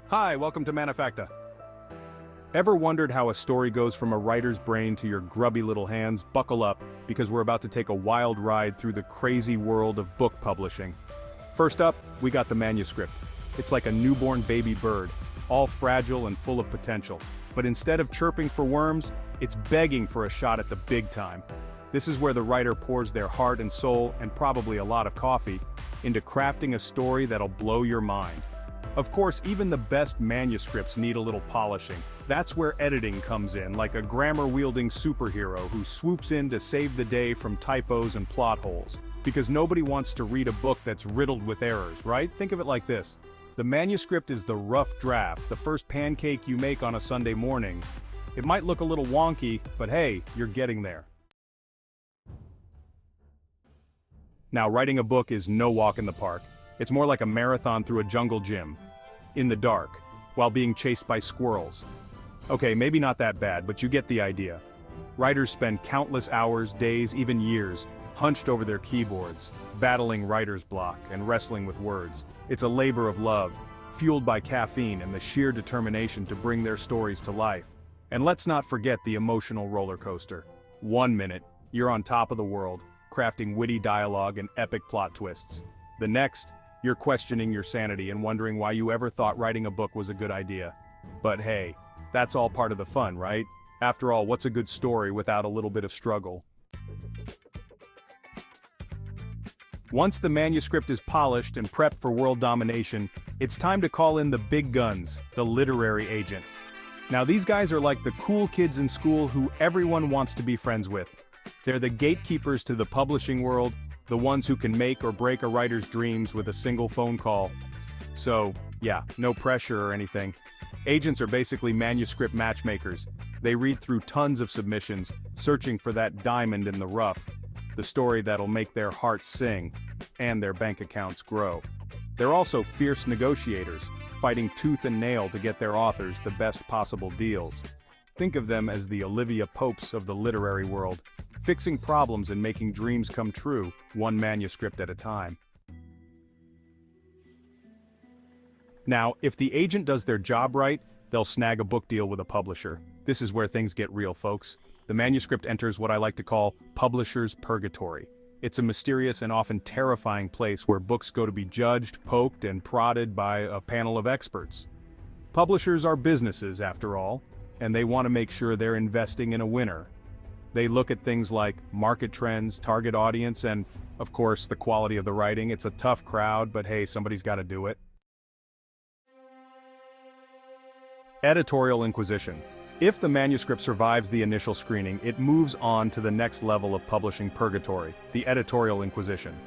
Hi, welcome to Manafacta. Ever wondered how a story goes from a writer's brain to your grubby little hands? Buckle up, because we're about to take a wild ride through the crazy world of book publishing. First up, we got the manuscript. It's like a newborn baby bird, all fragile and full of potential. But instead of chirping for worms, it's begging for a shot at the big time. This is where the writer pours their heart and soul, and probably a lot of coffee, into crafting a story that'll blow your mind. Of course, even the best manuscripts need a little polishing. That's where editing comes in, like a grammar-wielding superhero who swoops in to save the day from typos and plot holes. Because nobody wants to read a book that's riddled with errors, right? Think of it like this. The manuscript is the rough draft, the first pancake you make on a Sunday morning. It might look a little wonky, but hey, you're getting there. Now, writing a book is no walk in the park. It's more like a marathon through a jungle gym. In the dark, while being chased by squirrels. Okay, maybe not that bad, but you get the idea. Writers spend countless hours, days, even years, hunched over their keyboards, battling writer's block and wrestling with words. It's a labor of love, fueled by caffeine and the sheer determination to bring their stories to life. And let's not forget the emotional roller coaster. 1 minute, you're on top of the world, crafting witty dialogue and epic plot twists. The next, you're questioning your sanity and wondering why you ever thought writing a book was a good idea. But hey, that's all part of the fun, right? After all, what's a good story without a little bit of struggle? Once the manuscript is polished and prepped for world domination, it's time to call in the big guns, the literary agent. Now these guys are like the cool kids in school who everyone wants to be friends with. They're the gatekeepers to the publishing world, the ones who can make or break a writer's dreams with a single phone call. So, yeah, no pressure or anything. Agents are basically manuscript matchmakers. They read through tons of submissions, searching for that diamond in the rough, the story that'll make their hearts sing, and their bank accounts grow. They're also fierce negotiators, fighting tooth and nail to get their authors the best possible deals. Think of them as the Olivia Popes of the literary world, fixing problems and making dreams come true, one manuscript at a time. Now, if the agent does their job right, they'll snag a book deal with a publisher. This is where things get real, folks. The manuscript enters what I like to call publisher's purgatory. It's a mysterious and often terrifying place where books go to be judged, poked, and prodded by a panel of experts. Publishers are businesses, after all, and they want to make sure they're investing in a winner. They look at things like market trends, target audience, and, of course, the quality of the writing. It's a tough crowd, but hey, somebody's got to do it. Editorial Inquisition. If the manuscript survives the initial screening, it moves on to the next level of publishing purgatory, the Editorial Inquisition.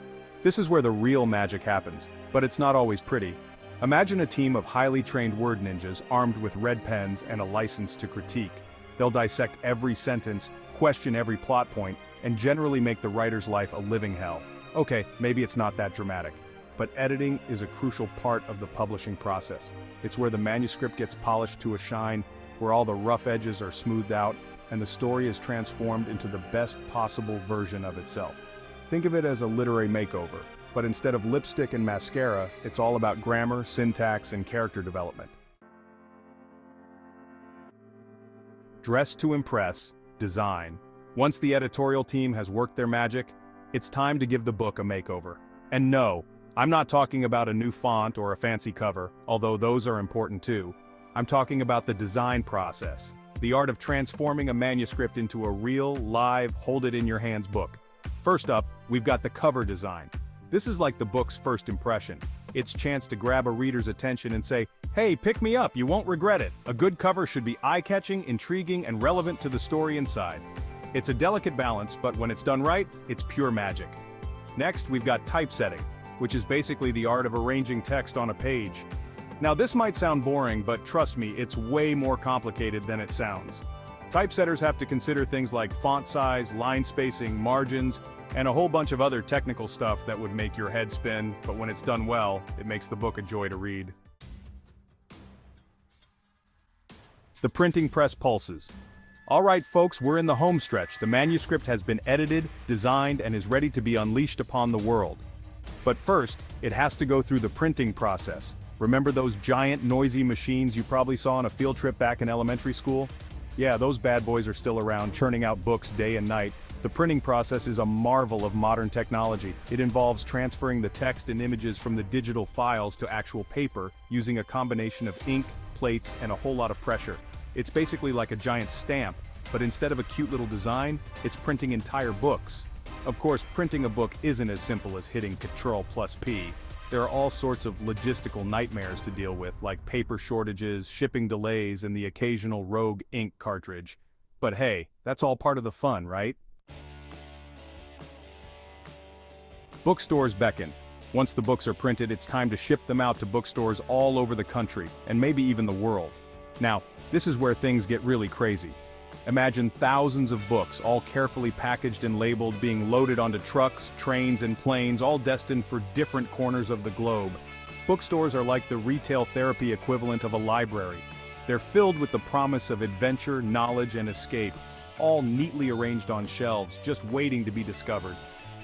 This is where the real magic happens, but it's not always pretty. Imagine a team of highly trained word ninjas armed with red pens and a license to critique. They'll dissect every sentence, question every plot point, and generally make the writer's life a living hell. Okay, maybe it's not that dramatic, but editing is a crucial part of the publishing process. It's where the manuscript gets polished to a shine, where all the rough edges are smoothed out, and the story is transformed into the best possible version of itself. Think of it as a literary makeover, but instead of lipstick and mascara, it's all about grammar, syntax, and character development. Dress to impress, design. Once the editorial team has worked their magic, it's time to give the book a makeover. And no, I'm not talking about a new font or a fancy cover, although those are important too. I'm talking about the design process, the art of transforming a manuscript into a real, live, hold-it-in-your-hands book. First up, we've got the cover design. This is like the book's first impression. It's chance to grab a reader's attention and say, hey, pick me up, you won't regret it. A good cover should be eye-catching, intriguing, and relevant to the story inside. It's a delicate balance, but when it's done right, it's pure magic. Next, we've got typesetting, which is basically the art of arranging text on a page. Now this might sound boring, but trust me, it's way more complicated than it sounds. Typesetters have to consider things like font size, line spacing, margins, and a whole bunch of other technical stuff that would make your head spin, but when it's done well, it makes the book a joy to read. The printing press pulses. Alright folks, we're in the home stretch. The manuscript has been edited, designed, and is ready to be unleashed upon the world. But first, it has to go through the printing process. Remember those giant noisy machines you probably saw on a field trip back in elementary school? Yeah, those bad boys are still around, churning out books day and night. The printing process is a marvel of modern technology. It involves transferring the text and images from the digital files to actual paper, using a combination of ink, plates, and a whole lot of pressure. It's basically like a giant stamp, but instead of a cute little design, it's printing entire books. Of course, printing a book isn't as simple as hitting Ctrl+P. There are all sorts of logistical nightmares to deal with, like paper shortages, shipping delays, and the occasional rogue ink cartridge. But hey, that's all part of the fun, right? Bookstores beckon. Once the books are printed, it's time to ship them out to bookstores all over the country, and maybe even the world. Now, this is where things get really crazy. Imagine thousands of books, all carefully packaged and labeled, being loaded onto trucks, trains, and planes, all destined for different corners of the globe. Bookstores are like the retail therapy equivalent of a library. They're filled with the promise of adventure, knowledge, and escape, all neatly arranged on shelves, just waiting to be discovered.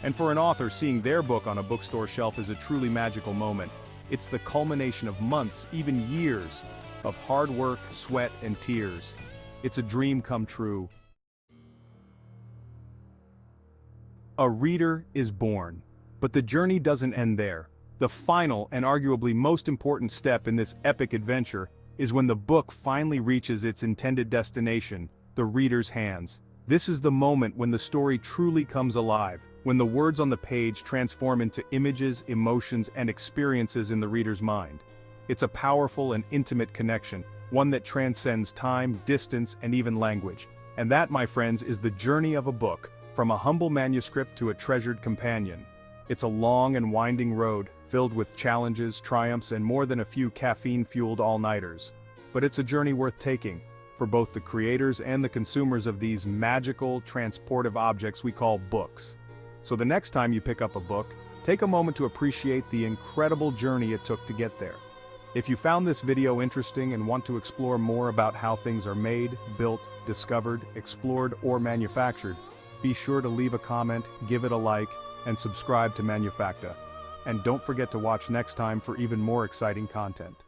And for an author, seeing their book on a bookstore shelf is a truly magical moment. It's the culmination of months, even years, of hard work, sweat, and tears. It's a dream come true. A reader is born. But the journey doesn't end there. The final and arguably most important step in this epic adventure is when the book finally reaches its intended destination, the reader's hands. This is the moment when the story truly comes alive, when the words on the page transform into images, emotions, and experiences in the reader's mind. It's a powerful and intimate connection, one that transcends time, distance, and even language. And that, my friends, is the journey of a book, from a humble manuscript to a treasured companion. It's a long and winding road, filled with challenges, triumphs, and more than a few caffeine-fueled all-nighters. But it's a journey worth taking, for both the creators and the consumers of these magical, transportive objects we call books. So the next time you pick up a book, take a moment to appreciate the incredible journey it took to get there. If you found this video interesting and want to explore more about how things are made, built, discovered, explored, or manufactured, be sure to leave a comment, give it a like, and subscribe to Manufacta. And don't forget to watch next time for even more exciting content.